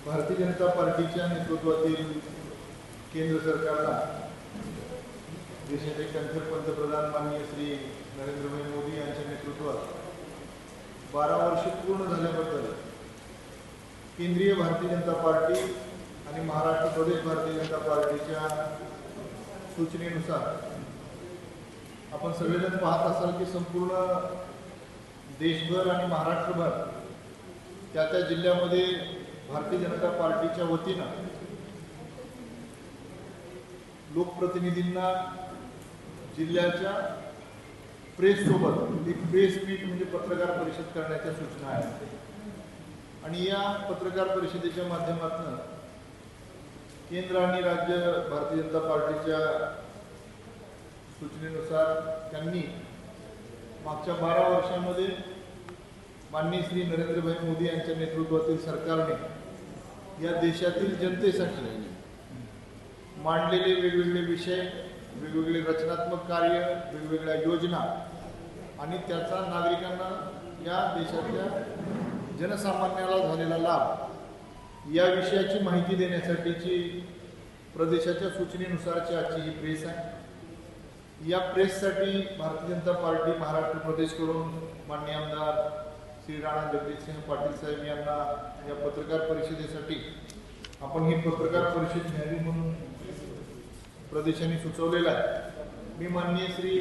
भारतीय जनता पार्टीच्या नेतृत्वातील केंद्र सरकारला देशाचे कंठर पंतप्रधान माननीय श्री नरेंद्रभाई मोदी यांच्या नेतृत्वात 12 वर्षे पूर्ण झाल्याबद्दल केंद्रीय भारतीय जनता पार्टी आणि महाराष्ट्र प्रदेश भारतीय जनता पार्टीच्या सूचनेनुसार आपण सगळेजण पाहत असाल की संपूर्ण देशभर आणि महाराष्ट्रभर त्या जिल्ह्यामध्ये भारतीय जनता पार्टीच्या वतीनं लोकप्रतिनिधींना जिल्ह्याच्या प्रेससोबत एक प्रेस मीट म्हणजे पत्रकार परिषद करण्याच्या सूचना आहेत आणि या पत्रकार परिषदेच्या माध्यमातून केंद्र आणि राज्य भारतीय जनता पार्टीच्या सूचनेनुसार त्यांनी मागच्या 12 वर्षांमध्ये माननीय श्री नरेंद्रभाई मोदी यांच्या नेतृत्वातील सरकारने या देशातील जनतेसाठी मांडलेले वेगवेगळे विषय, वेगवेगळे रचनात्मक कार्य, वेगवेगळ्या योजना आणि त्याचा नागरिकांना या देशातल्या जनसामान्याला झालेला लाभ या विषयाची माहिती देण्यासाठीची प्रदेशाच्या सूचनेनुसारची आजची ही प्रेस आहे। या प्रेससाठी भारतीय जनता पार्टी महाराष्ट्र प्रदेशकडून माननीय आमदार श्री राणा जगजितसिंह पाटील साहेब यांना या पत्रकार परिषदेसाठी आपण ही पत्रकार परिषद घ्यावी म्हणून प्रदेशाने सुचवलेला आहे। मी माननीय श्री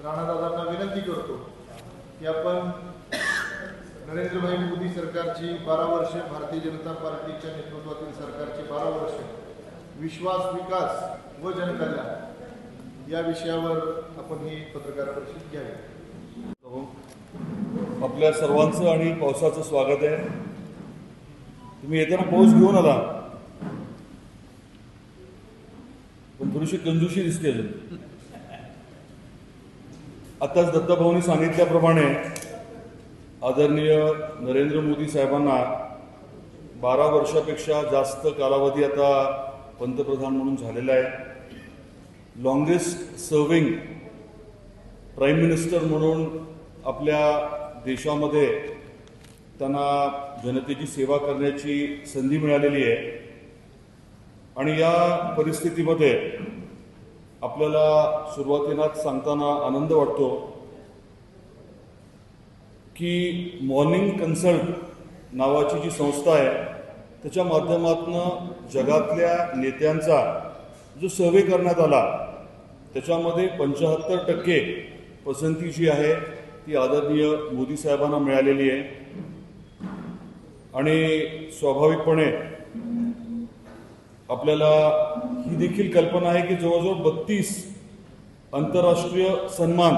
राणादादांना विनंती करतो की आपण नरेंद्रभाई मोदी सरकारची 12 वर्षे, भारतीय जनता पार्टीच्या नेतृत्वातील सरकारची 12 वर्षे, विश्वास, विकास व जनकल्याण या विषयावर आपण ही पत्रकार परिषद घ्यावी। आपल्या सर्वांचं आणि पावसाचं स्वागत आहे। तुम्ही येताना पाऊस घेऊन आला, पण थोडीशी कंजूशी दिसते अजून। आताच दत्ताभाऊंनी सांगितल्याप्रमाणे आदरणीय नरेंद्र मोदी साहेबांना 12 वर्षापेक्षा जास्त कालावधी आता पंतप्रधान म्हणून झालेला आहे। लॉंगेस्ट सर्विंग प्राईम मिनिस्टर म्हणून आपल्या देशामध्ये त्यांना जनतेची सेवा करण्याची संधी मिळालेली आहे आणि या परिस्थितीमध्ये आपल्याला सुरुवातीलाच सांगताना आनंद वाटतो की मॉर्निंग कन्सल्ट नावाची जी संस्था आहे त्याच्या माध्यमातून जगातल्या नेत्यांचा जो सर्वे करण्यात आला त्याच्यामध्ये 75% पसंती जी आहे ती आदरणीय मोदी साहेबांना मिळालेली आहे आणि स्वाभाविकपणे आपल्याला ही देखील कल्पना आहे की जवळजवळ 32 आंतरराष्ट्रीय सन्मान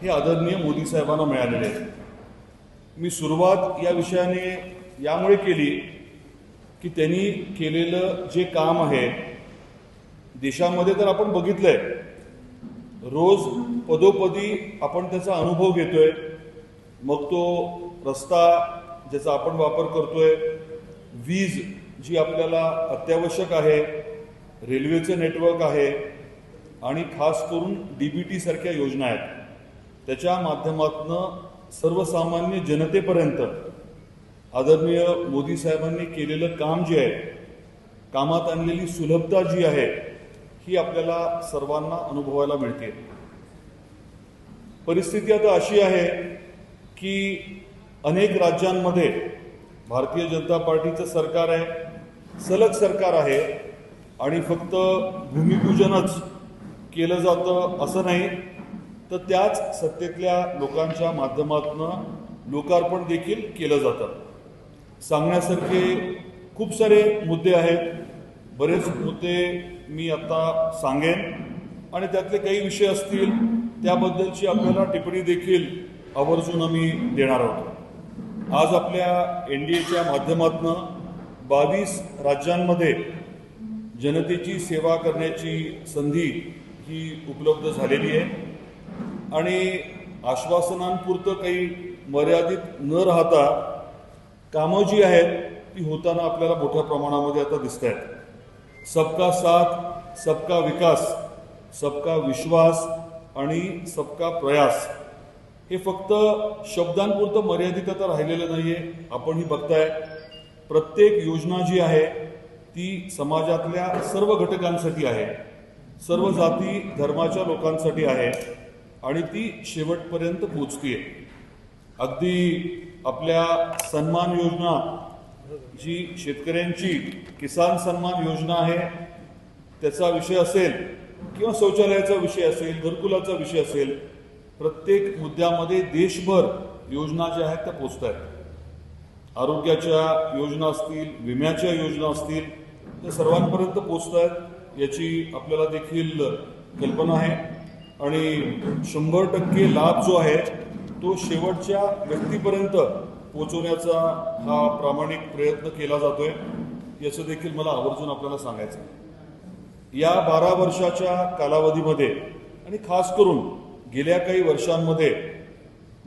हे आदरणीय मोदी साहेबांना मिळालेले आहेत। मी सुरुवात या विषयाने यामुळे केली की त्यांनी केलेलं जे काम आहे देशामध्ये तर आपण बघितलंय, रोज पदोपदी आपण त्याचा अनुभव घेतोय। मग तो रस्ता ज्याचा आपण वापर करतोय, वीज जी आपल्याला अत्यावश्यक आहे, रेल्वेचं नेटवर्क आहे आणि खास करून DBT सारख्या योजना आहेत, त्याच्या माध्यमातून सर्वसामान्य जनतेपर्यंत आदरणीय मोदी साहेबांनी केलेलं काम जे आहे, कामात आणलेली सुलभता जी आहे ही आपल्याला सर्वांना अनुभवायला मिळते। परिस्थिती आता अशी आहे की अनेक राज्यांमध्ये भारतीय जनता पार्टीचं सरकार आहे, सलग सरकार आहे आणि फक्त भूमिपूजनच केलं जातं असं नाही, तर त्याच सत्तेतल्या लोकांच्या माध्यमातून लोकार्पण देखील केलं जातं। सांगण्यासारखे खूप सारे मुद्दे आहेत, बरेच मुद्दे मी आता सांगेन आणि त्यातले काही विषय असतील त्याबद्दलची आपल्याला टिप्पणी देखील आवर्जून आम्ही देणार आहोत। आज आपल्या NDAच्या माध्यमातून 22 राज्यांमध्ये जनतेची सेवा करण्याची संधी ही उपलब्ध झालेली आहे आणि आश्वासनांपुरतं काही मर्यादित न राहता कामं जी आहेत ती होताना आपल्याला मोठ्या प्रमाणामध्ये आता दिसत आहेत। सबका साथ, सबका विकास, सबका विश्वास आणि सबका प्रयास हे फक्त शब्दांपुरतं मर्यादित आता राहिलेलं नाहीये। आपणही बघताय प्रत्येक योजना जी आहे ती समाजातल्या सर्व घटकांसाठी आहे, सर्व जाती धर्माच्या लोकांसाठी आहे आणि ती शेवटपर्यंत पोचतीये. अगदी आपल्या सन्मान योजना जी शेतकऱ्यांची किसान सन्मान योजना आहे त्याचा विषय असेल किंवा शौचालयाचा विषय असेल, घरकुलाचा विषय असेल, प्रत्येक मुद्द्यामध्ये देशभर योजना ज्या आहेत त्या पोचत आहेत. आरोग्याच्या योजना असतील, विम्याच्या योजना असतील, त्या सर्वांपर्यंत पोचत आहेत याची आपल्याला देखील कल्पना आहे. आणि 100% लाभ जो आहे तो शेवटच्या व्यक्तीपर्यंत पोहोचवण्याचा हा प्रामाणिक प्रयत्न केला जातोय याचं देखील मला आवर्जून आपल्याला सांगायचं आहे. या 12 वर्षाच्या कालावधीमध्ये आणि खास करून गेल्या काही वर्षांमध्ये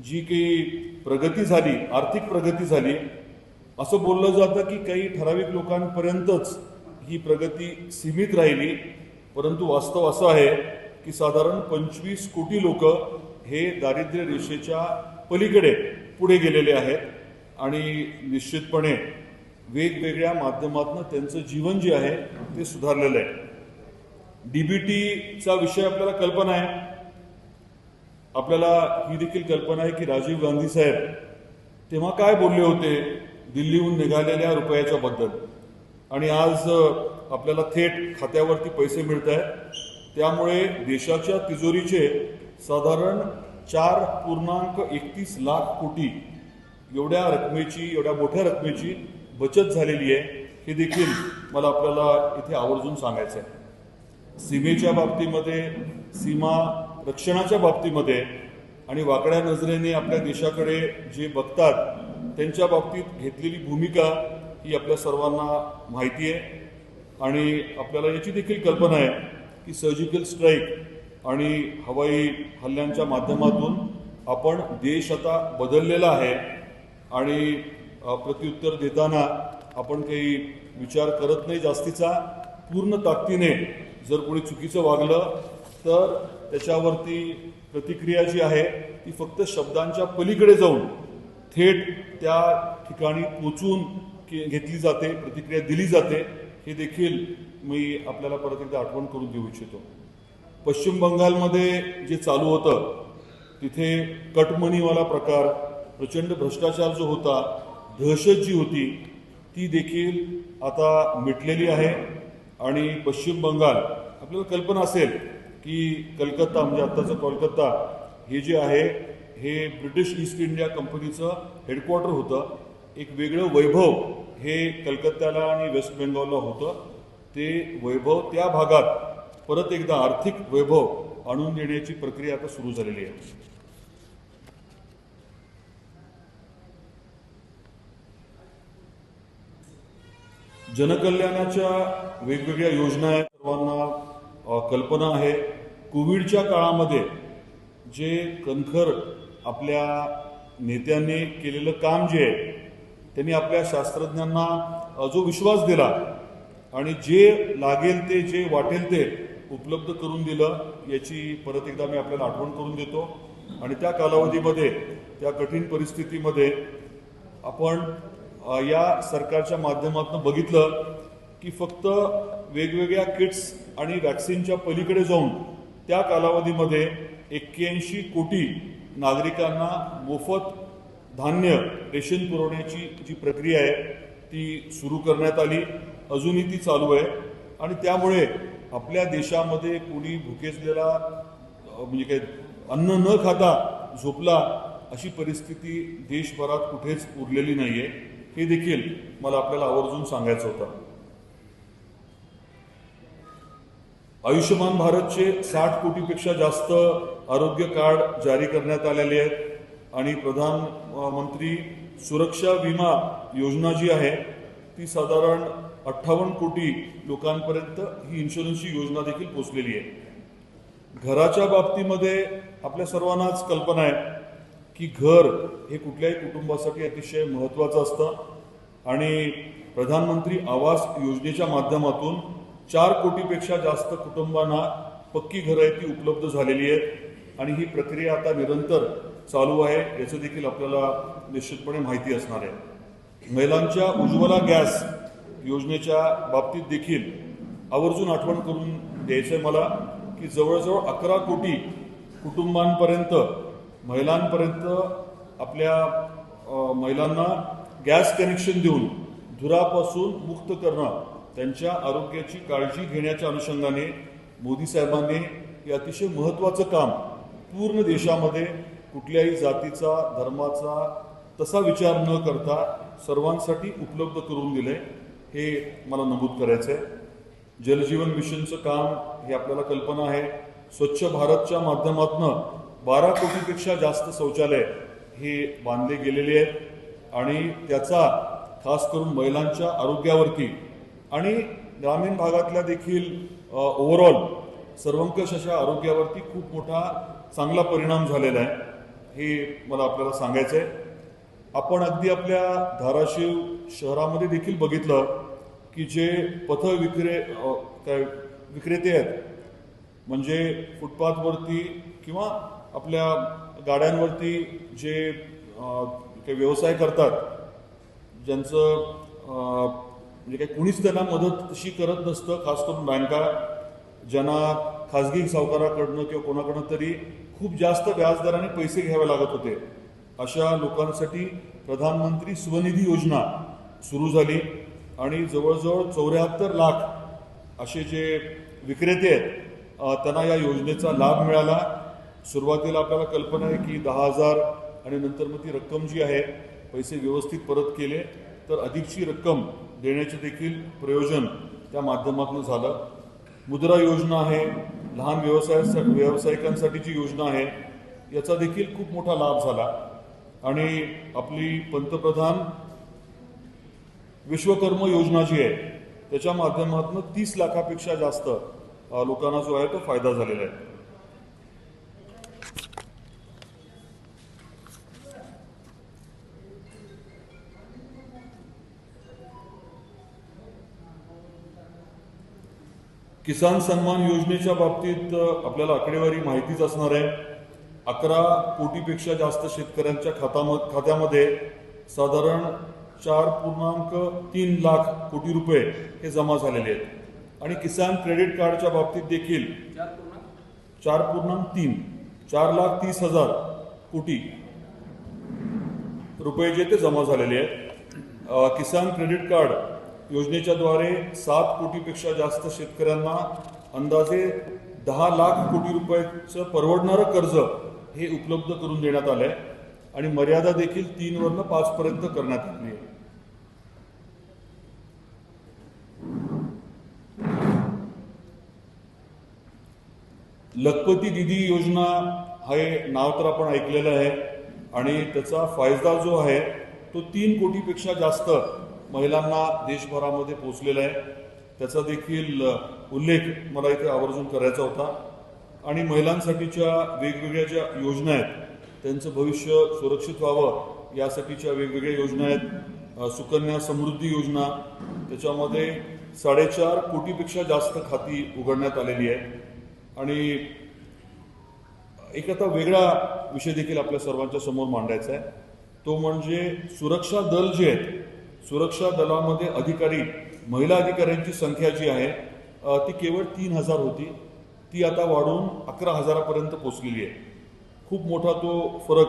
जी काही प्रगती झाली, आर्थिक प्रगती झाली, असं बोललं जातं की काही ठराविक लोकांपर्यंतच ही प्रगती सीमित राहिली, परंतु वास्तव असं आहे की साधारण 25 कोटी लोक हे दारिद्र्य रेषेच्या पलीकडे पुढे गेलेले आहेत आणि निश्चितपणे वेगवेगळ्या माध्यमातून त्यांचं जीवन जे आहे ते सुधारलेलं आहे. डीबीटीचा विषय आपल्याला कल्पना आहे. आपल्याला ही देखील कल्पना आहे की राजीव गांधी साहेब तेव्हा काय बोलले होते दिल्लीहून निघालेल्या रुपयाच्या बद्दल, आणि आज आपल्याला थेट खात्यावरती पैसे मिळत आहेत. त्यामुळे देशाच्या तिजोरीचे साधारण 4.31 लाख कोटी एवढ्या रकमेची, एवढ्या मोठ्या रकमेची बचत झालेली आहे. हे देखील मला आपल्याला इथे आवर्जून सांगायचं आहे. सीमेच्या बाबतीमध्ये, सीमा रक्षणाच्या बाबतीमध्ये आणि वाकड्या नजरेने आपल्या देशाकडे जे बघतात त्यांच्या बाबतीत घेतलेली भूमिका ही आपल्या सर्वांना माहिती आहे. आणि आपल्याला याची देखील कल्पना आहे की सर्जिकल स्ट्राईक आणि हवाई हल्ल्यांच्या माध्यमातून आपण देश आता बदललेला आहे आणि प्रत्युत्तर देताना आपण काही विचार करत नाही जास्तीचा. पूर्ण ताकदीने जर कोणी चुकीचं वागलं तर त्याच्यावरती प्रतिक्रिया जी आहे ती फक्त शब्दांच्या पलीकडे जाऊन थेट त्या ठिकाणी पोचून घेतली जाते, प्रतिक्रिया दिली जाते. हे देखील मी आपल्याला परत एकदा आठवण करून देऊ इच्छितो. पश्चिम बंगालमध्ये जे चालू होतं तिथे कटमनीवाला प्रकार, प्रचंड भ्रष्टाचार जो होता, दहशत जी होती ती देखील आता मिटलेली आहे. आणि पश्चिम बंगाल, आपल्याला कल्पना असेल की कलकत्ता म्हणजे आत्ताचं कोलकाता हे जे आहे हे ब्रिटिश ईस्ट इंडिया कंपनीचं हेडक्वार्टर होतं. एक वेगळं वैभव हे कलकत्त्याला आणि वेस्ट बेंगॉलला होतं. ते वैभव त्या भागात परत एकदा आर्थिक वैभव आणून देण्याची प्रक्रिया आता सुरू झालेली आहे. जनकल्याणाच्या वेगवेगळ्या योजना आहेत, सर्वांना कल्पना आहे. कोविडच्या काळामध्ये जे कणखर आपल्या नेत्यांनी केलेलं काम जे आहे त्यांनी आपल्या शास्त्रज्ञांना जो विश्वास दिला आणि जे लागेल ते, जे वाटेल ते उपलब्ध करून दिलं याची परत एकदा मी आपल्याला आठवण करून देतो. आणि त्या कालावधीमध्ये, त्या कठीण परिस्थितीमध्ये आपण या सरकारच्या माध्यमातून बघितलं की फक्त वेगवेगळ्या किट्स आणि वॅक्सिनच्या पलीकडे जाऊन त्या कालावधीमध्ये 81 कोटी नागरिकांना मोफत धान्य, रेशन पुरवण्याची जी प्रक्रिया आहे ती सुरू करण्यात आली. अजूनही ती चालू आहे. आणि त्यामुळे आपल्या देशामध्ये कोणी भुकेजलेला म्हणजे काय अन्न न खाता झोपला अशी परिस्थिती देशभरात कुठेच उरलेली नाहीये. हे देखील मला आपल्याला आवर्जून सांगायचं होतं. आयुष्यमान भारतचे 60 कोटीपेक्षा जास्त आरोग्य कार्ड जारी करण्यात आलेले आहेत. आणि प्रधानमंत्री सुरक्षा विमा योजना जी आहे ती साधारण 58 कोटी लोकांपर्यंत ही इन्शुरन्सची योजना देखील पोहोचलेली आहे. घराच्या बाबतीमध्ये आपल्या सर्वांनाच कल्पना आहे की घर हे कुठल्याही कुटुंबासाठी अतिशय महत्त्वाचं असतं. आणि प्रधानमंत्री आवास योजनेच्या माध्यमातून 4 कोटीपेक्षा जास्त कुटुंबांना पक्की घरं आहेत ती उपलब्ध झालेली आहेत. आणि ही प्रक्रिया आता निरंतर चालू आहे याचं देखील आपल्याला निश्चितपणे माहिती असणार आहे. महिलांच्या उज्ज्वला गॅस योजनेच्या बाबतीत देखील आवर्जून आठवण करून द्यायचं आहे मला की जवळजवळ 11 कोटी कुटुंबांपर्यंत महिलांपर्यंत आपल्या महिलांना गॅस कनेक्शन देऊन धुरापासून मुक्त करणं, त्यांच्या आरोग्याची काळजी घेण्याच्या अनुषंगाने मोदी साहेबांनी हे अतिशय महत्त्वाचं काम पूर्ण देशामध्ये कुठल्याही जातीचा धर्माचा तसा विचार न करता सर्वांसाठी उपलब्ध करून दिले, हे मला नमूद करायचं आहे. जलजीवन मिशनचं काम हे आपल्याला कल्पना आहे. स्वच्छ भारतच्या माध्यमातून 12 कोटीपेक्षा जास्त शौचालय हे बांधले गेलेले आहेत आणि त्याचा खास करून महिलांच्या आरोग्यावरती आणि ग्रामीण भागातल्या देखील ओव्हरऑल सर्वंकष अशा आरोग्यावरती खूप मोठा चांगला परिणाम झालेला आहे, हे मला आपल्याला सांगायचं आहे. आपण अगदी आपल्या धाराशिव शहरामध्ये देखील बघितलं की जे विक्रेते आहेत, म्हणजे फुटपाथवरती किंवा आपल्या गाड्यांवरती जे काही व्यवसाय करतात, ज्यांचं म्हणजे काही कुणीच त्यांना मदत तशी करत नसतं, खास करून बँका ज्यांना खाजगी सावकाराकडनं किंवा कोणाकडनं तरी खूप जास्त व्याजदराने पैसे घ्यावे लागत होते, अशा लोकांसाठी प्रधानमंत्री स्वनिधी योजना सुरू झाली आणि जवळजवळ 74 लाख असे जे विक्रेते आहेत त्यांना या योजनेचा लाभ मिळाला. सुरुवातीला आपल्याला कल्पना आहे की 10,000 आणि नंतर मग ती रक्कम जी आहे पैसे व्यवस्थित परत केले तर अधिकची रक्कम देण्याचे देखील प्रयोजन त्या माध्यमातून झालं. मुद्रा योजना आहे, लहान व्यावसायिकांसाठीची योजना आहे, याचा देखील खूप मोठा लाभ झाला. आणि आपली पंतप्रधान विश्वकर्म योजना जी आहे त्याच्या माध्यमातून 30 लाखापेक्षा जास्त लोकांना जो आहे तो फायदा झालेला आहे. किसान सन्मान योजनेच्या बाबतीत आपल्याला आकडेवारी माहितीच असणार आहे. 11 कोटीपेक्षा जास्त शेतकऱ्यांच्या खात्यामध्ये साधारण 4.3 लाख कोटी रुपये हे जमा झालेले आहेत आणि किसान क्रेडिट कार्डच्या बाबतीत देखील 4.30 कोटी रुपये जे ते जमा झालेले आहेत. किसान क्रेडिट कार्ड योजनेच्या द्वारे 7 कोटीपेक्षा जास्त शेतकऱ्यांना अंदाजे 10 लाख कोटी रुपयाचं परवडणारं कर्ज हे उपलब्ध करून देण्यात आलंय आणि मर्यादा देखील 3 वरून 5 पर्यंत करण्यात आली आहे. लखपती दीदी योजना हे नाव तर आपण ऐकलेलं आहे आणि त्याचा फायदा जो आहे तो 3 कोटीपेक्षा जास्त महिलांना देशभरामध्ये पोहोचलेला आहे. त्याचा देखील उल्लेख मला इथे आवर्जून करायचा होता. आणि महिलांसाठीच्या वेगवेगळ्या ज्या योजना आहेत त्यांचं भविष्य सुरक्षित व्हावं यासाठीच्या वेगवेगळ्या योजना आहेत. सुकन्या समृद्धी योजना, त्याच्यामध्ये 4.5 कोटीपेक्षा जास्त खाती उघडण्यात आलेली आहे. आणि एक आता वेगळा विषय देखील आपल्या सर्वांच्या समोर मांडायचा आहे, तो म्हणजे सुरक्षा दल जे आहेत, सुरक्षा दलामध्ये अधिकारी, महिला अधिकाऱ्यांची संख्या जी आहे ती केवळ 3,000 होती, ती आता वाढून 11,000 पर्यंत पोहोचलेली आहे. खूप मोठा तो फरक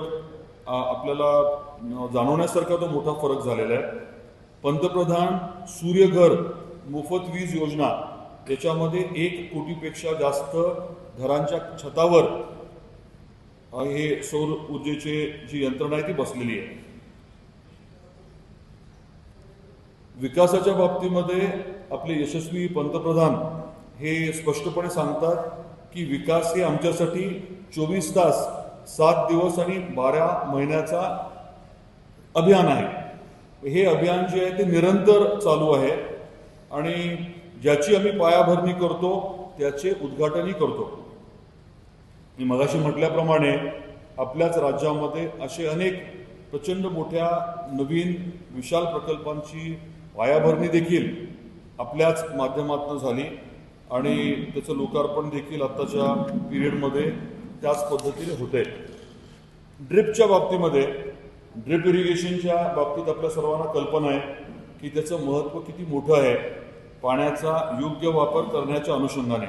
आपल्याला जाणवण्यासारखा तो मोठा फरक झालेला आहे. पंतप्रधान सूर्यघर मोफत वीज योजना याच्यामध्ये 1 कोटीपेक्षा जास्त घरांच्या छतावर हे सौर ऊर्जेचे जी यंत्रणा आहे ती बसलेली आहे. विकासाच्या बाबतीमध्ये आपले यशस्वी पंतप्रधान हे स्पष्टपणे सांगतात की विकास हे आमच्यासाठी 24 तास 7 दिवस आणि 12 महिन्याचा अभियान आहे. हे अभियान जे आहे ते निरंतर चालू आहे आणि ज्याची आम्ही पायाभरणी करतो त्याचे उद्घाटनही करतो. मी मगाशी म्हटल्याप्रमाणे आपल्याच राज्यामध्ये असे अनेक प्रचंड मोठ्या नवीन विशाल प्रकल्पांची पायाभरणी देखील आपल्याच माध्यमातून झाली आणि त्याचं लोकार्पण देखील आत्ताच्या पिरियडमध्ये त्याच पद्धतीने होते. ड्रिपच्या बाबतीमध्ये ड्रिप इरिगेशनच्या बाबतीत आपल्या सर्वांना कल्पना आहे की त्याचं महत्त्व किती मोठं आहे पाण्याचा योग्य वापर करण्याच्या अनुषंगाने.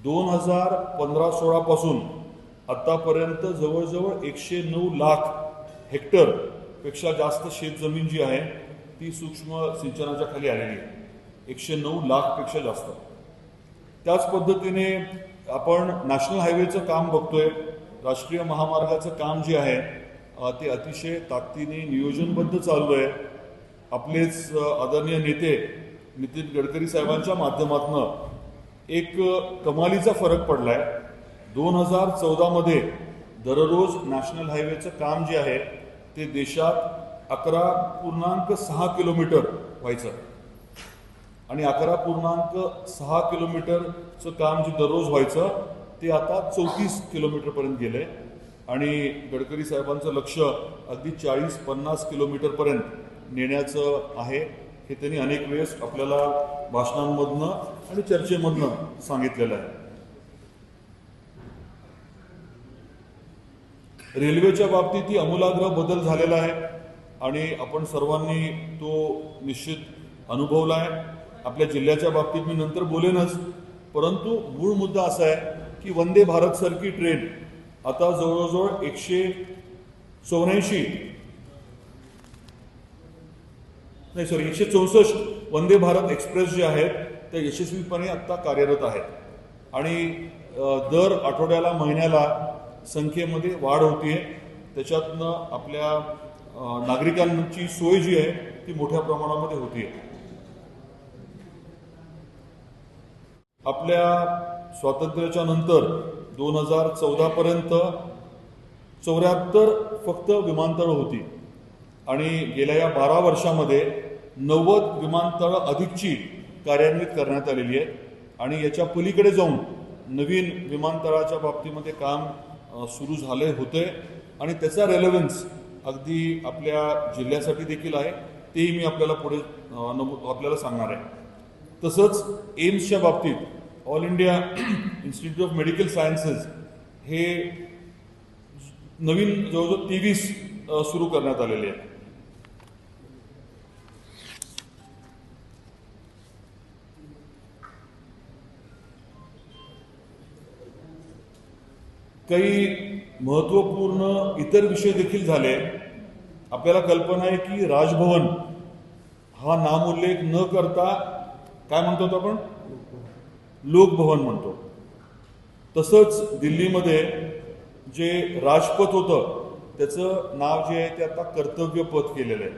2015-16 पासून आतापर्यंत जवळजवळ 109 लाख हेक्टर पेक्षा जास्त शेतजमीन जी आहे ती सूक्ष्म सिंचनाच्या खाली आलेली आहे. 109 लाख पेक्षा जास्त. त्याच पद्धतीने आपण नॅशनल हायवेचं काम बघतोय. राष्ट्रीय महामार्गाचं काम जे आहे ते अतिशय ताकदीने नियोजनबद्ध चालू आहे. आपलेच आदरणीय नेते नितीन गडकरी साहेबांच्या माध्यमातून एक कमालीचा फरक पडलाय. 2014 मध्ये दररोज नॅशनल हायवेचं काम जे आहे ते देशात 11.6 किलोमीटर व्हायचं आणि 11.6 किलोमीटरचं काम जे दररोज व्हायचं ते आता 34 किलोमीटरपर्यंत गेले आणि गडकरी साहेबांचं लक्ष अगदी 40-50 किलोमीटरपर्यंत नेण्याचं आहे. हे त्यांनी अनेक वेळेस आपल्याला भाषणांमधनं आणि चर्चेमधनं सांगितलेलं आहे. रेल्वेच्या बाबतीतही आमूलाग्र बदल झालेला आहे आणि आपण सर्वांनी तो निश्चित अनुभवला आहे. आपल्या जिल्ह्याच्या बाबतीत मी नंतर बोलेनच, परंतु मूळ मुद्दा असा आहे की वंदे भारत सारखी ट्रेन आता जवळजवळ 164 वंदे भारत एक्सप्रेस जे आहेत ते यशस्वीपणे आता कार्यरत आहेत आणि दर आठवड्याला महिन्याला संख्येमध्ये वाढ होतीये. त्याच्यातनं आपल्या नागरिकांची सोय जी आहे ती मोठ्या प्रमाणामध्ये होतीये. आपल्या स्वातंत्र्याच्या नंतर 2014 पर्यंत 74 फक्त विमानतळ होती आणि गेल्या या 12 वर्षामध्ये 90 विमानतळ अधिकची कार्यान्वित करण्यात आलेली आहे आणि याच्या पलीकडे जाऊन नवीन विमानतळाच्या बाबतीमध्ये काम सुरू झाले होते आणि त्याचा रेलेव्हन्स अगदी आपल्या जिल्ह्यासाठी देखील आहे. तेही मी आपल्याला पुढे आपल्याला सांगणार आहे. तसंच एम्सच्या बाबतीत all India institute of medical sciences हे नवीन जवळजवळ 23 सुरू करण्यात आलेले आहे. काही महत्त्वपूर्ण इतर विषय देखील झाले. आपल्याला कल्पना आहे की राजभवन हा नामोल्लेख न करता काय म्हणतो आपण लोकभवन म्हणतो. तसंच दिल्लीमध्ये जे राजपथ होतं त्याचं नाव जे आहे ते आता कर्तव्य पथ केलेलं आहे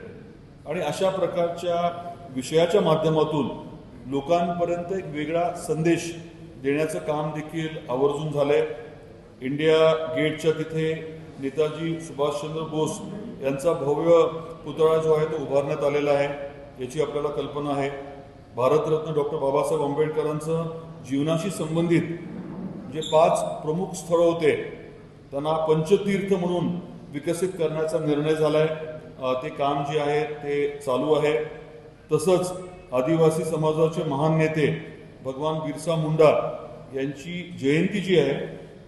आणि अशा प्रकारच्या विषयाच्या माध्यमातून लोकांपर्यंत एक वेगळा संदेश देण्याचं काम देखील आवर्जून झालंय. इंडिया गेटच्या तिथे नेताजी सुभाषचंद्र बोस यांचा भव्य पुतळा जो आहे तो उभारण्यात आलेला आहे. याची आपल्याला कल्पना आहे. भारतरत्न डॉक्टर बाबासाहेब आंबेडकरांचं जीवनाशी संबंधित जे 5 प्रमुख स्थळं होते त्यांना पंचतीर्थ म्हणून विकसित करण्याचा निर्णय झालाय. ते काम जे आहे ते चालू आहे. तसंच आदिवासी समाजाचे महान नेते भगवान बिरसा मुंडा यांची जयंती जी आहे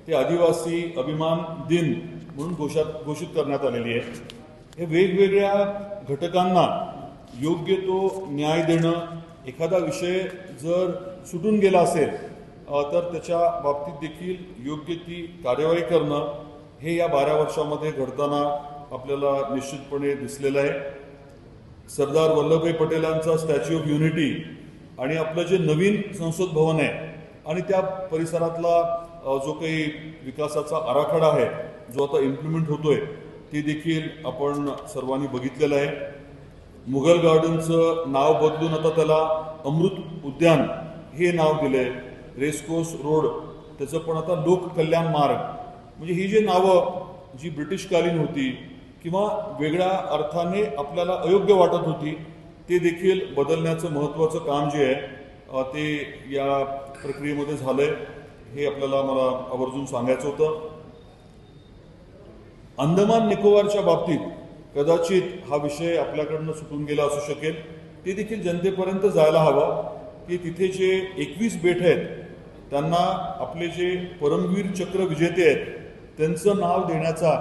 ते आदिवासी अभिमान दिन म्हणून घोषित करण्यात आलेली आहे. हे वेगवेगळ्या घटकांना योग्य तो न्याय देणं, एखादा विषय जर सुटून गेला असेल तर त्याच्या बाबतीत देखील योग्य ती कार्यवाही करणं हे या 12 वर्षामध्ये घडताना आपल्याला निश्चितपणे दिसलेलं आहे. Sardar Vallabhbhai पटेलांचा statue of unity आणि आपलं जे नवीन संसद भवन आहे आणि त्या परिसरातला जो काही विकासाचा आराखडा आहे जो आता इम्प्लिमेंट होतोय ते देखील आपण सर्वांनी बघितलेलं आहे. मुघल गार्डनचं नाव बदलून आता त्याला अमृत उद्यान हे नाव दिलंय. रेसकोर्स रोड त्याचं पण आता लोक कल्याण मार्ग. म्हणजे ही जी नावं जी ब्रिटिशकालीन होती किंवा वेगळ्या अर्थाने आपल्याला अयोग्य वाटत होती ते देखील बदलण्याचं महत्त्वाचं काम जे आहे ते या प्रक्रियेमध्ये झालंय. हे आपल्याला मला आवर्जून सांगायचं होतं. अंदमान निकोबारच्या बाबतीत कदाचित हा विषय आपल्याकडनं सुटून गेला असू शकेल. ते देखील जनतेपर्यंत जायला हवं की तिथे जे 21 बेट आहेत त्यांना आपले जे परमवीर चक्र विजेते आहेत त्यांचं नाव देण्याचा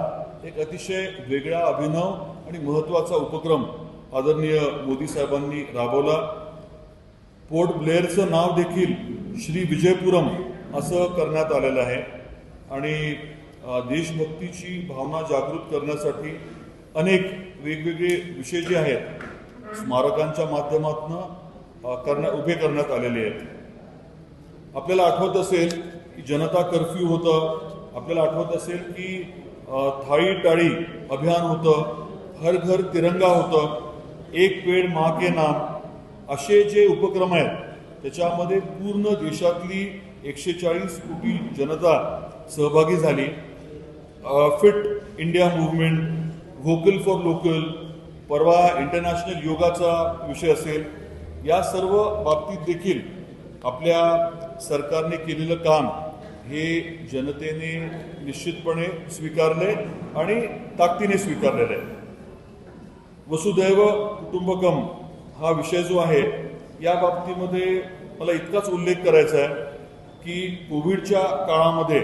एक अतिशय वेगळा अभिनव आणि महत्त्वाचा उपक्रम आदरणीय मोदी साहेबांनी राबवला. पोर्ट ब्लेअरचं नाव देखील श्री विजयपुरम असं करण्यात आलेलं आहे आणि देशभक्तीची भावना जागृत करण्यासाठी अनेक वेगवेगळे विषय जे आहेत स्मारकांच्या माध्यमातून उभे करण्यात आलेले आहेत. आपल्याला आठवत असेल की जनता कर्फ्यू होतं, आपल्याला आठवत असेल की थाळी टाळी अभियान होतं, हर घर तिरंगा होतं, एक पेड़ माँ के नाम असे जे उपक्रम आहेत त्याच्यामध्ये पूर्ण देशातली 140 कोटी जनता सहभागी झाली. Fit India movement, vocal for local, परवा इंटरनॅशनल योगाचा विषय असेल, या सर्व बाबतीत देखील आपल्या सरकारने केलेलं काम हे जनतेने निश्चितपणे स्वीकारले आणि ताकदीने स्वीकारलेलं आहे. वसुदैव कुटुंबकम हा विषय जो आहे या बाबतीमध्ये मला इतकाच उल्लेख करायचा आहे की कोविडच्या काळामध्ये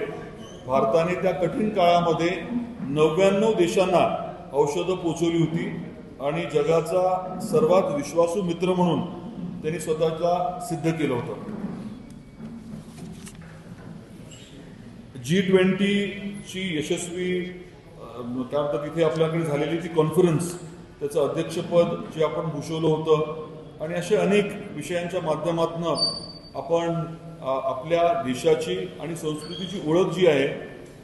भारताने त्या कठीण काळामध्ये 99 देशांना औषधं पोचवली होती आणि जगाचा सर्वात विश्वासू मित्र म्हणून त्यांनी स्वतःला सिद्ध केलं होतं. G20ची यशस्वी काय म्हणतात तिथे आपल्याकडे झालेली ती कॉन्फरन्स, त्याचं अध्यक्षपद जे आपण भूषवलं होतं आणि अशा अनेक विषयांच्या माध्यमातून आपण आपल्या देशाची आणि संस्कृतीची ओळख जी आहे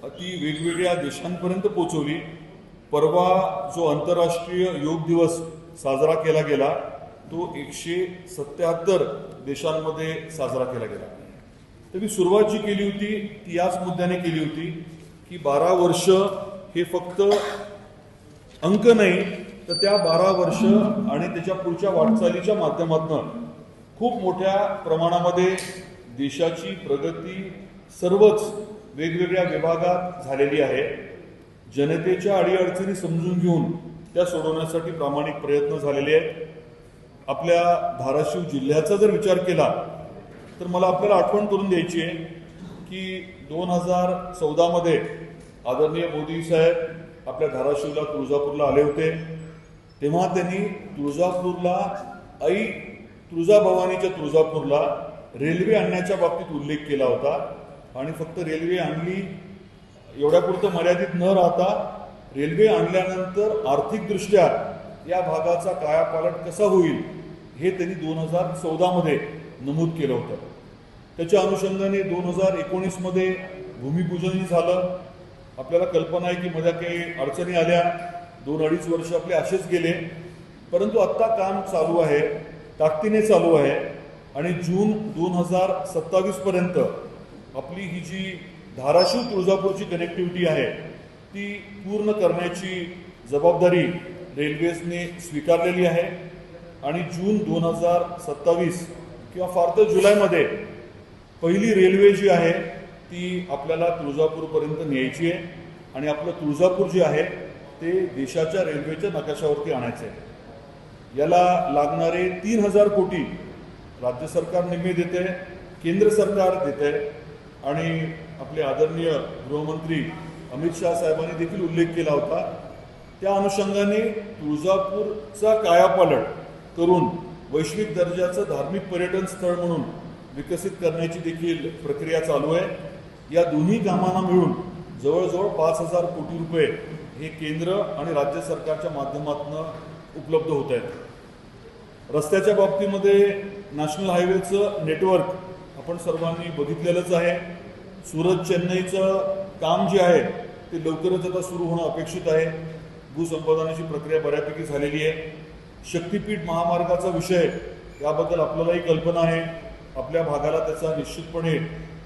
ती वेगवेगळ्या देशांपर्यंत पोहोचवली. परवा जो आंतरराष्ट्रीय योग दिवस साजरा केला गेला तो 177 देशांमध्ये साजरा केला गेला. तर मी सुरुवात जी केली होती ती याच मुद्द्याने केली होती की 12 वर्ष हे फक्त अंक नाही तर त्या 12 वर्ष आणि त्याच्या पुढच्या वाटचालीच्या माध्यमातून खूप मोठ्या प्रमाणामध्ये देशाची प्रगती सर्वच वेगवेगळ्या विभागात झालेली आहे. जनतेच्या अडीअडचणी समजून घेऊन त्या सोडवण्यासाठी प्रामाणिक प्रयत्न झालेले आहेत. आपल्या धाराशिव जिल्ह्याचा जर विचार केला तर मला आपल्याला आठवण करून द्यायची आहे की 2014 आदरणीय मोदी साहेब आपल्या धाराशिवला तुळजापूरला आले होते. तेव्हा त्यांनी तुळजापूरला आई तुळजाभवानीच्या तुळजापूरला रेल्वे आणण्याच्या बाबतीत उल्लेख केला होता आणि फक्त रेल्वे आणली एवढ्यापुरतं मर्यादित न राहता रेल्वे आणल्यानंतर आर्थिकदृष्ट्या या भागाचा कायापालट कसा होईल हे त्यांनी 2014 नमूद केलं होतं. त्याच्या अनुषंगाने 2019 भूमिपूजनही झालं. आपल्याला कल्पना आहे की मध्ये काही अडचणी आल्या, 2-2.5 वर्ष आपले असेच गेले, परंतु आत्ता काम चालू आहे, ताकदीने चालू आहे आणि जून 2027 पर्यंत आपली ही जी धाराशिव तुळजापूरची कनेक्टिव्हिटी आहे ती पूर्ण करण्याची जबाबदारी रेल्वेजने स्वीकारलेली आहे आणि जून 2027 किंवा फार तर जुलैमध्ये पहिली रेल्वे जी आहे ती आपल्याला तुळजापूरपर्यंत न्यायची आहे आणि आपलं तुळजापूर जे आहे ते देशाच्या रेल्वेच्या नकाशावरती आणायचं आहे. याला लागणारे 3000 कोटी राज्य सरकार निम्मे देते, केंद्र सरकार देते आणि आपले आदरणीय गृहमंत्री अमित शाह साहेबांनी देखील उल्लेख केला होता. त्या अनुषंगाने तुळजापूरचा कायापालट करून वैश्विक दर्जाचं धार्मिक पर्यटन स्थळ म्हणून विकसित करण्याची देखील प्रक्रिया चालू आहे. या दोन्ही कामांना मिळून जवळजवळ 5000 कोटी रुपये हे केंद्र आणि राज्य सरकारच्या माध्यमातून उपलब्ध होत आहेत. रस्त्याच्या बाबतीमध्ये नॅशनल हायवेचं नेटवर्क आपण सर्वांनी बघितलेलंच आहे. सुरत चेन्नईचं काम जे आहे ते लवकरच आता सुरू होणं अपेक्षित आहे. भूसंपादनाची प्रक्रिया बऱ्यापैकी झालेली आहे. शक्तीपीठ महामार्गाचा विषय याबद्दल आपल्यालाही कल्पना आहे. आपल्या भागाला त्याचा निश्चितपणे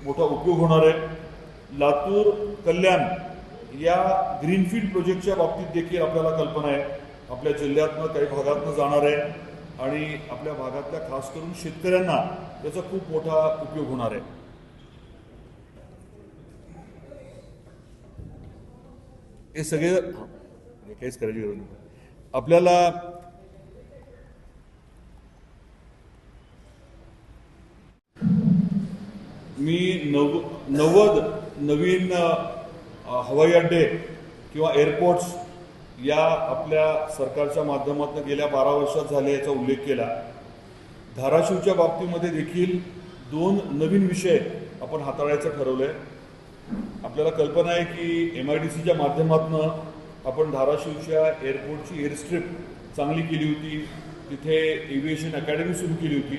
मोठा उपयोग होणार आहे. लातूर कल्याण या ग्रीनफील्ड प्रोजेक्टच्या बाबतीत देखील आपल्याला कल्पना आहे. आपल्या जिल्ह्यातनं काही भागातनं जाणार आहे आणि आपल्या भागातल्या खास करून शेतकऱ्यांना त्याचा खूप मोठा उपयोग होणार आहे. हे सगळे काहीच करायची गरज नाही. आपल्याला मी 90 नवीन हवाई अड्डे किंवा एअरपोर्ट्स या आपल्या सरकारच्या माध्यमातून गेल्या 12 वर्षात झाले याचा उल्लेख केला. धाराशिवच्या बाबतीमध्ये देखील 2 नवीन विषय आपण हाताळायचं ठरवलं आहे. आपल्याला कल्पना आहे की MIDCच्या माध्यमातून आपण धाराशिवच्या एअरपोर्टची एअरस्ट्रिप चांगली केली होती, तिथे एव्हिएशन अकॅडमी सुरू केली होती.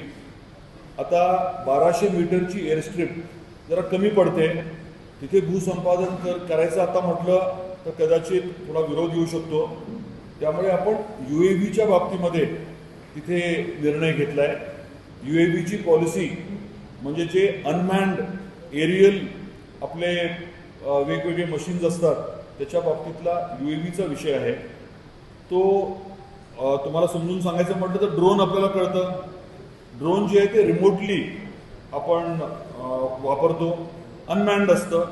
आता 1200 मीटरची एअरस्ट्रिप जरा कमी पडते, तिथे भूसंपादन करायचं आता म्हटलं तर कदाचित थोडा विरोध येऊ शकतो. त्यामुळे आपण UAVच्या बाबतीमध्ये तिथे निर्णय घेतला आहे. UAVची पॉलिसी म्हणजे जे अनमॅन्ड एरियल आपले वेगवेगळे मशीन्स असतात त्याच्या बाबतीतला UAVचा विषय आहे. तो तुम्हाला समजून सांगायचं म्हटलं तर ड्रोन आपल्याला कळतं. ड्रोन जे आहे ते रिमोटली आपण वापरतो, अनमॅन्ड असतं,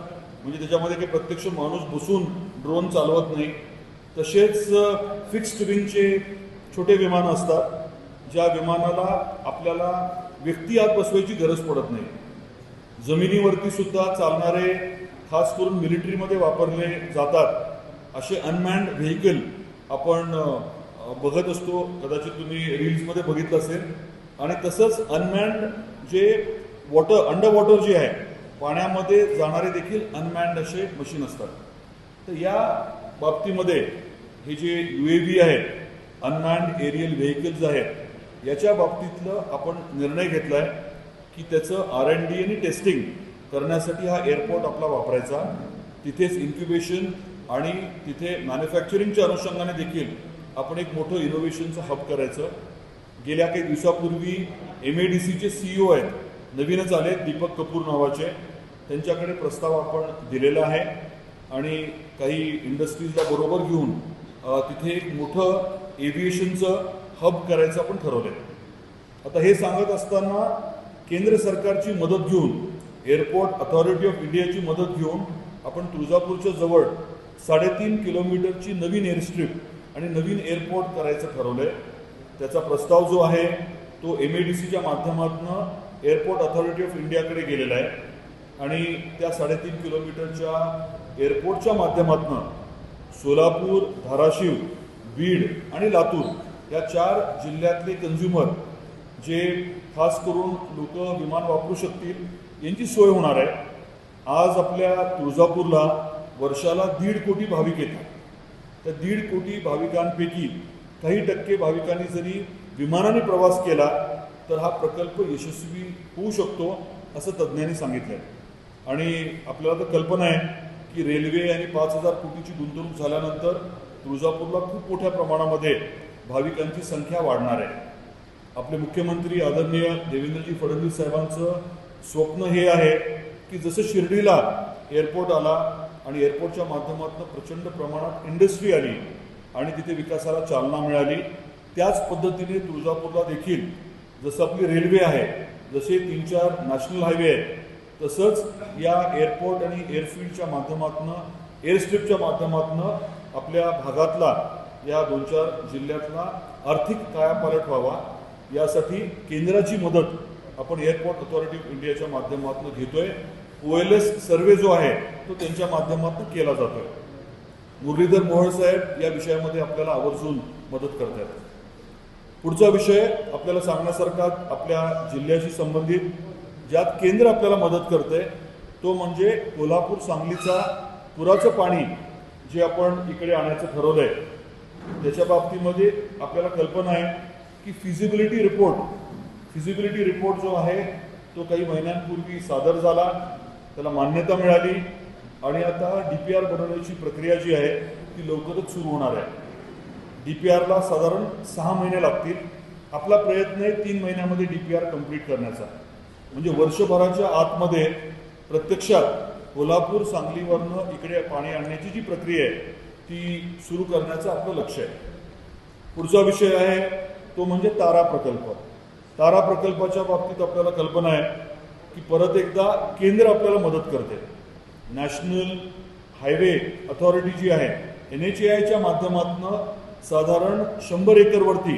म्हणजे त्याच्यामध्ये काही प्रत्यक्ष माणूस बसून ड्रोन चालवत नाही. तसेच फिक्स्ड विंगचे छोटे विमानं असतात, ज्या विमानाला आपल्याला व्यक्ती आत बसवायची गरज पडत नाही. जमिनीवरती सुद्धा चालणारे, खास करून मिलिटरीमध्ये वापरले जातात असे अनमॅन्ड व्हेकल आपण बघत असतो. कदाचित तुम्ही रील्समध्ये बघितलं असेल. आणि तसंच अनमॅन्ड जे अंडर वॉटर जे आहे, पाण्यामध्ये जाणारे देखील अनमॅन्ड असे मशीन असतात. तर या बाबतीमध्ये हे जे UAV आहेत, अनमॅन्ड एरियल व्हेकल्स आहेत, याच्या बाबतीतलं आपण निर्णय घेतला आहे की त्याचं R&D आणि टेस्टिंग करण्यासाठी हा एअरपोर्ट आपला वापरायचा. तिथेच इन्क्युबेशन आणि तिथे मॅन्युफॅक्चरिंगच्या अनुषंगाने देखील आपण एक मोठं इनोव्हेशनचं हब करायचं. गेल्या काही दिवसापूर्वी MIDCचे CEO आहेत, नवीनच आले, दीपक कपूर नावाचे, त्यांच्याकडे प्रस्ताव आपण दिलेला आहे आणि काही इंडस्ट्रीजला बरोबर घेऊन तिथे एक मोठं एव्हिएशनचं हब करायचं आपण ठरवलं आहे. आता हे सांगत असताना केंद्र सरकारची मदत घेऊन, एअरपोर्ट अथॉरिटी ऑफ इंडियाची मदत घेऊन आपण तुळजापूरच्या जवळ 3.5 किलोमीटरची नवीन एअरस्ट्रिप आणि नवीन एअरपोर्ट करायचं ठरवलं आहे. त्याचा प्रस्ताव जो आहे तो MIDCच्या माध्यमातून एअरपोर्ट अथॉरिटी ऑफ इंडियाकडे गेलेला आहे आणि त्या 3.5 किलोमीटरच्या एअरपोर्टच्या माध्यमातून सोलापूर, धाराशिव, बीड आणि लातूर या 4 जिल्ह्यातले कन्झ्युमर जे खास करून लोक विमान वापरू शकतील यांची सोय होणार आहे. आज आपल्या तुळजापूरला वर्षाला 1.5 कोटी भाविक येतात. त्या 1.5 कोटी भाविकांपैकी काही टक्के भाविकांनी जरी विमानाने प्रवास केला तर हा प्रकल्प यशस्वी होऊ शकतो असं तज्ज्ञांनी सांगितलं आहे. आणि आपल्याला तर कल्पना आहे की रेल्वे आणि 5,000 कोटीची गुंतवणूक झाल्यानंतर तुळजापूरला खूप मोठ्या प्रमाणामध्ये भाविकांची संख्या वाढणार आहे. आपले मुख्यमंत्री आदरणीय देवेंद्रजी फडणवीस साहेबांचं स्वप्न हे आहे की जसं शिर्डीला एअरपोर्ट आला आणि एअरपोर्टच्या माध्यमातून प्रचंड प्रमाणात इंडस्ट्री आली आणि तिथे विकासाला चालना मिळाली, त्याच पद्धतीने तुळजापूरला देखील जसं आपली रेल्वे आहे, जसे 3-4 नॅशनल हायवे आहेत, तसंच या एअरपोर्ट आणि एअरफील्डच्या माध्यमातून, एअरस्ट्रिपच्या माध्यमातून आपल्या भागातला, या 2-4 जिल्ह्यातला आर्थिक कायापालट व्हावा यासाठी केंद्राची मदत आपण एअरपोर्ट अथॉरिटी ऑफ इंडियाच्या माध्यमातून घेतोय. OLS सर्वे जो आहे तो त्यांच्या माध्यमातून केला जातोय. मुरलीधर मोहोळ साहेब या विषयामध्ये आपल्याला आवर्जून मदत करतात. पुढचा विषय आपल्याला सांगण्यासारखा आपल्या जिल्ह्याशी संबंधित, ज्यात केंद्र आपल्याला मदत करते, तो म्हणजे कोल्हापूर सांगलीचा पुराचं पाणी जे आपण इकडे आणायचं ठरवलंय. त्याच्या बाबतीमध्ये आपल्याला कल्पना आहे की फिजिबिलिटी रिपोर्ट जो आहे तो काही महिन्यांपूर्वी सादर झाला, त्याला मान्यता मिळाली आणि आता DPR बनवण्याची प्रक्रिया जी आहे ती लवकरच सुरू होणार आहे. DPRला साधारण 6 महिने लागतील. आपला प्रयत्न आहे 3 महिन्यामध्ये DPR कंप्लीट करण्याचा, म्हणजे वर्षभराच्या आतमध्ये प्रत्यक्षात कोल्हापूर सांगलीवरनं इकडे पाणी आणण्याची जी प्रक्रिया आहे ती सुरू करण्याचं आपलं लक्ष आहे. पुढचा विषय आहे तो म्हणजे तारा प्रकल्प. तारा प्रकल्पाच्या बाबतीत आपल्याला कल्पना आहे की परत एकदा केंद्र आपल्याला मदत करते. नॅशनल हायवे अथॉरिटी जी आहे NHAIच्या माध्यमातून साधारण 100 एकरवरती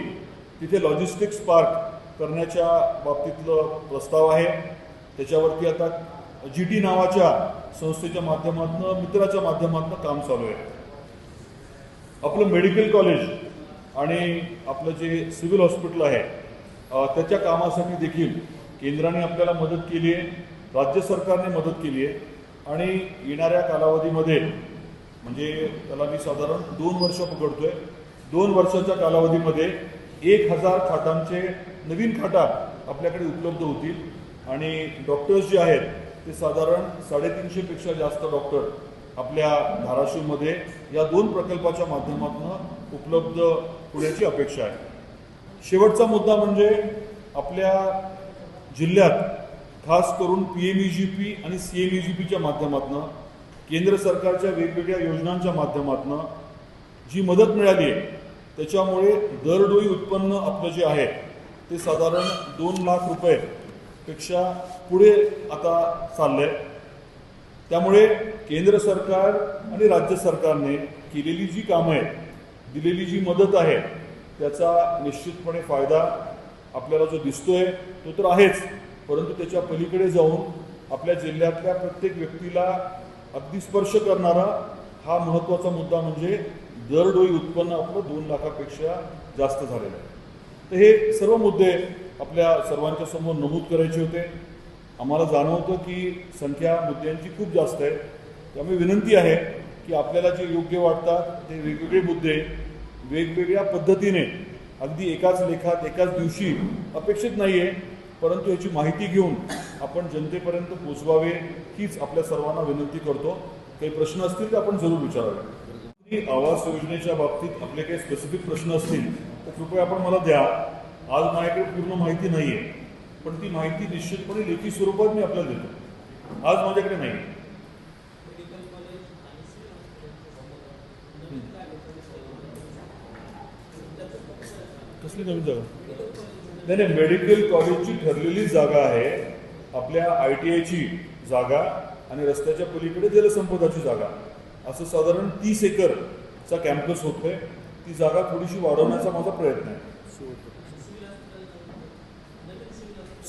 तिथे लॉजिस्टिक्स पार्क करण्याच्या बाबतीतलं प्रस्ताव आहे. त्याच्यावरती आता GT नावाच्या संस्थेच्या माध्यमातून, मित्राच्या माध्यमातून काम चालू आहे. आपलं मेडिकल कॉलेज आणि आपलं जे सिव्हिल हॉस्पिटल आहे त्याच्या कामासाठी देखील केंद्राने आपल्याला मदत केली आहे, राज्य सरकारने मदत केली आहे आणि येणाऱ्या कालावधीमध्ये म्हणजे त्याला मी साधारण 2 वर्ष पकडतोय, 2 वर्षाच्या कालावधीमध्ये 1000 खाटांचे नवीन खाटा आपल्याकडे उपलब्ध होतील आणि डॉक्टर्स जे आहेत ते साधारण 350 पेक्षा जास्त डॉक्टर आपल्या धाराशिवमध्ये या 2 प्रकल्पाच्या माध्यमातून उपलब्ध होण्याची अपेक्षा आहे. शेवटचा मुद्दा म्हणजे आपल्या जिल्ह्यात खास करून PMEGP आणि CMEGPच्या माध्यमातून केंद्र सरकारच्या वेगवेगळ्या योजनांच्या माध्यमातून जी मदत मिळाली आहे त्याच्यामुळे दरडोई उत्पन्न आपलं जे आहे ते साधारण 2 लाख रुपयेपेक्षा पुढे आता चाललंय. त्यामुळे केंद्र सरकार आणि राज्य सरकारने केलेली जी कामं आहेत, दिलेली जी मदत आहे त्याचा निश्चितपणे फायदा आपल्याला जो दिसतोय तो तर आहेच, परंतु त्याच्या पलीकडे जाऊन आपल्या जिल्ह्यातल्या प्रत्येक व्यक्तीला अगदी स्पर्श करणारा हा महत्त्वाचा मुद्दा म्हणजे दरडोई उत्पन्न आपलं 2 लाखापेक्षा जास्त झालेलं आहे. तर हे सर्व मुद्दे आपल्या सर्वांच्या समोर नमूद करायचे होते. आम्हाला जाणवतं की संख्या मुद्द्यांची खूप जास्त आहे, त्यामुळे विनंती आहे की आपल्याला जे योग्य वाटतात ते वेगवेगळे मुद्दे वेगवेगळ्या पद्धतीने अगदी एकाच लेखात एकाच दिवशी अपेक्षित नाही आहे, परंतु याची माहिती घेऊन आपण जनतेपर्यंत पोचवावे हीच आपल्या सर्वांना विनंती करतो. काही प्रश्न असतील तर आपण जरूर विचारावे. आवास योजनेच्या बाबतीत आपले काही स्पेसिफिक प्रश्न असतील तर कृपया आपण मला द्या. आज माझ्याकडे पूर्ण माहिती नाही आहे, पण ती माहिती निश्चितपणे लेखी स्वरूपात मी आपल्याला देतो. आज माझ्याकडे नाही. कसली नवीन जागा? नाही, मेडिकल कॉलेजची ठरलेली जागा आहे, आपल्या ITIची जागा आणि रस्त्याच्या पलीकडे जलसंपदाची जागा, असं साधारण 30 एकरचा कॅम्पस होतोय. ती जागा थोडीशी वाढवण्याचा माझा प्रयत्न आहे.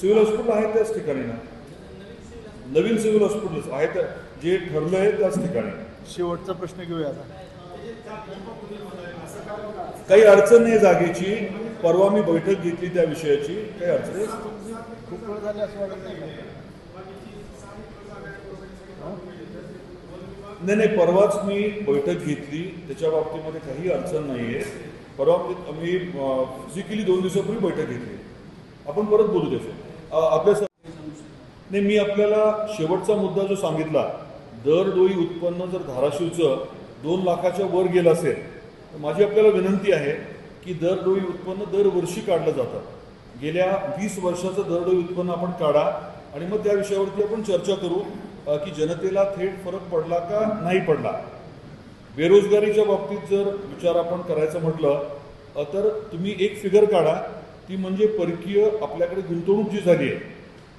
सिव्हिल हॉस्पिटल आहे त्याच ठिकाणी ना, नवीन सिव्हिल हॉस्पिटल आहे त्या जे ठरलं आहे त्याच ठिकाणी. शेवटचा प्रश्न घेऊया आता. काही अडचण नाही जागेची, परवा मी बैठक घेतली त्या विषयाची. काही अडचण नाही. खूप वेळ झाले असं वाटत नाही. नाही, परवाच मी बैठक घेतली, त्याच्या बाबतीमध्ये काही अडचण नाही आहे. परवा मी फिजिकली 2 दिवसापूर्वी बैठक घेतली. आपण परत बोलू त्याचं आपल्या नाही. मी आपल्याला शेवटचा मुद्दा जो सांगितला, दरडोई उत्पन्न जर धाराशिवचं 2 लाखाच्या वर गेलं असेल तर माझी आपल्याला विनंती आहे की दरडोई उत्पन्न दरवर्षी काढलं जातं. गेल्या 20 वर्षाचं दरडोई उत्पन्न आपण काढा आणि मग त्या विषयावरती आपण चर्चा करू की जनतेला थेट फरक पडला का नाही पडला. बेरोजगारीच्या बाबतीत जर विचार आपण करायचं म्हटलं तर तुम्ही एक फिगर काढा, ती म्हणजे परकीय आपल्याकडे गुंतवणूक जी झाली आहे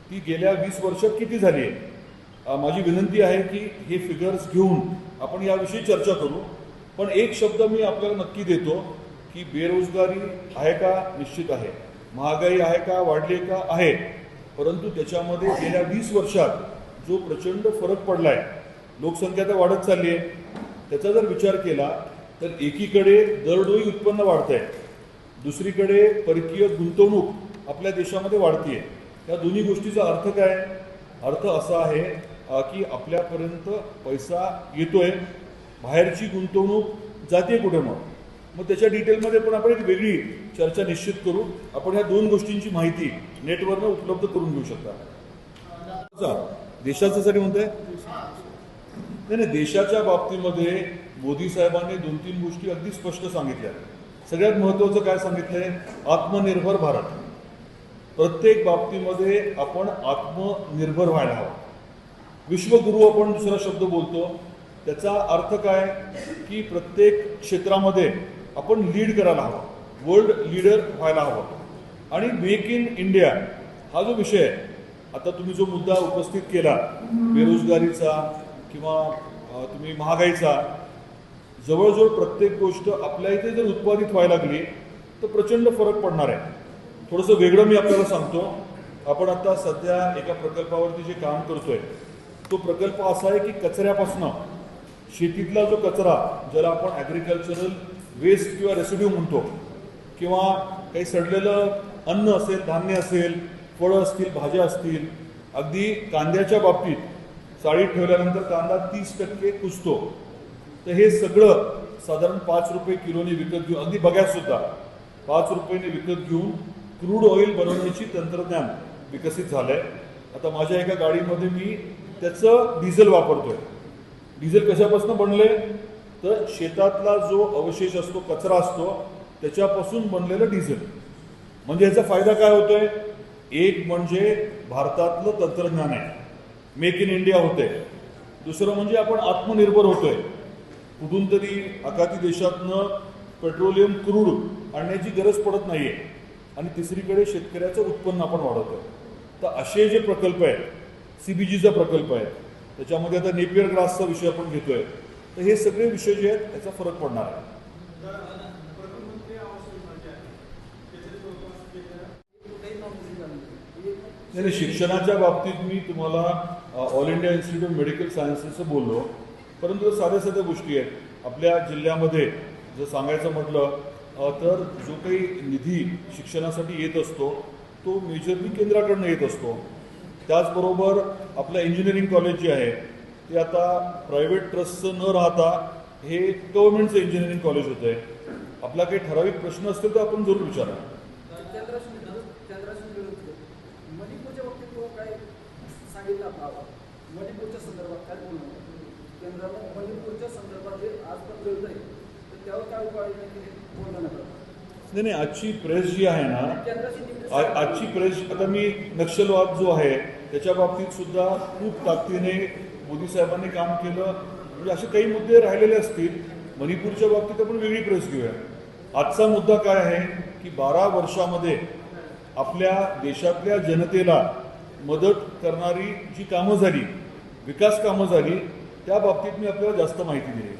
ती गेल्या 20 वर्षात किती झाली आहे. माझी विनंती आहे की हे फिगर्स घेऊन आपण याविषयी चर्चा करू. पण एक शब्द मी आपल्याला नक्की देतो की बेरोजगारी आहे का? निश्चित आहे. महागाई आहे का? वाढली का? आहे. परंतु त्याच्यामध्ये गेल्या 20 वर्षात जो प्रचंड फरक पडला आहे, लोकसंख्या तर वाढत चालली आहे, त्याचा जर विचार केला तर एकीकडे दरडोई उत्पन्न वाढत आहे, दुसरीकडे परकीय गुंतवणूक आपल्या देशामध्ये वाढतीये. या दोन्ही गोष्टीचा अर्थ काय? अर्थ असा आहे की आपल्यापर्यंत पैसा येतोय, बाहेरची गुंतवणूक जाते कुठे. मग त्याच्या डिटेलमध्ये पण आपण एक वेगळी चर्चा निश्चित करू. आपण ह्या 2 गोष्टींची माहिती नेटवरनं उपलब्ध करून घेऊ शकता. देशाचं साठी म्हणताय? नाही, देशाच्या बाबतीमध्ये मोदी साहेबांनी 2-3 गोष्टी अगदी स्पष्ट सांगितल्या. सगळ्यात महत्त्वाचं काय सांगितलंय? आत्मनिर्भर भारत. प्रत्येक बाबतीमध्ये आपण आत्मनिर्भर व्हायला हवं. विश्वगुरु आपण दुसरा शब्द बोलतो, त्याचा अर्थ काय की प्रत्येक क्षेत्रामध्ये आपण लीड करायला हवं, वर्ल्ड लीडर व्हायला हवं. आणि मेक इन इंडिया हा जो विषय आहे, आता तुम्ही जो मुद्दा उपस्थित केला बेरोजगारीचा किंवा तुम्ही महागाईचा, जवळजवळ प्रत्येक गोष्ट आपल्या इथे जर उत्पादित व्हायला लागली तर प्रचंड फरक पडणार आहे. थोडंसं वेगळं मी आपल्याला सांगतो. आपण आता सध्या एका प्रकल्पावरती जे काम करतोय तो प्रकल्प असा आहे की कचऱ्यापासून, शेतीतला जो कचरा ज्याला आपण ॲग्रिकल्चरल वेस्ट किंवा रेसिड्यू म्हणतो, किंवा काही सडलेलं अन्न असेल, धान्य असेल, फळं असतील, भाज्या असतील, अगदी कांद्याच्या बाबतीत चाळीत ठेवल्यानंतर कांदा 30% कुजतो. तर हे सगळं साधारण 5 रुपये किलोने विकत घेऊन, अगदी बघ्यासुद्धा 5 रुपयाने विकत घेऊन क्रूड ऑइल बनवण्याची तंत्रज्ञान विकसित झालं आहे. आता माझ्या एका गाडीमध्ये मी त्याचं डिझेल वापरतोय. डिझेल कशापासून बनले, तर शेतातला जो अवशेष असतो, कचरा असतो, त्याच्यापासून बनलेलं डिझेल. म्हणजे याचा फायदा काय होतोय, एक म्हणजे भारतातलं तंत्रज्ञान आहे, मेक इन इंडिया होते. दुसरं म्हणजे आपण आत्मनिर्भर होतोय. कुठून तरी आखाती देशातनं पेट्रोलियम क्रूड आणण्याची गरज पडत नाहीये. आणि तिसरीकडे शेतकऱ्याचं उत्पन्न आपण वाढवतोय. तर असे जे प्रकल्प आहेत, CBGचा प्रकल्प आहे, त्याच्यामध्ये आता नेपियर ग्रासचा विषय आपण घेतोय, तर हे सगळे विषय जे आहेत त्याचा फरक पडणार आहे. नाही, शिक्षणाच्या बाबतीत मी तुम्हाला all India institute of medical सायन्सेसचं बोललो, परंतु साध्या साध्या गोष्टी आहेत. आपल्या जिल्ह्यामध्ये जर सांगायचं म्हटलं तर जो काही निधी शिक्षणासाठी येत असतो तो मेजरली केंद्राकडनं येत असतो. त्याचबरोबर आपलं इंजिनिअरिंग कॉलेज जे आहे ते आता प्रायव्हेट ट्रस्टचं न राहता हे गव्हर्नमेंटचं इंजिनिअरिंग कॉलेज होतं आहे. आपला काही ठराविक प्रश्न असतील तर आपण जरूर विचारा. मणिपूरच्या बाबतीत तो काय सांगितलं मणिपूरच्या संदर्भात काय बोलणार केंद्रानं मणिपूरच्या संदर्भात जे आजपर्यंत होत आहे तर त्यावर काय उपाययोजना केली बोलणं नाही नाही, आजची प्रेस जी आहे ना, आजची प्रेस, आता मी नक्षलवाद जो आहे त्याच्या बाबतीत सुद्धा खूप ताकदीने मोदी साहेबांनी काम केलं. म्हणजे असे काही मुद्दे राहिलेले असतील. मणिपूरच्या बाबतीत आपण वेगळी प्रेस घेऊया. आजचा मुद्दा काय आहे की 12 वर्षामध्ये आपल्या देशातल्या जनतेला मदत करणारी जी कामं झाली, विकास कामं झाली, त्या बाबतीत मी आपल्याला जास्त माहिती दिली.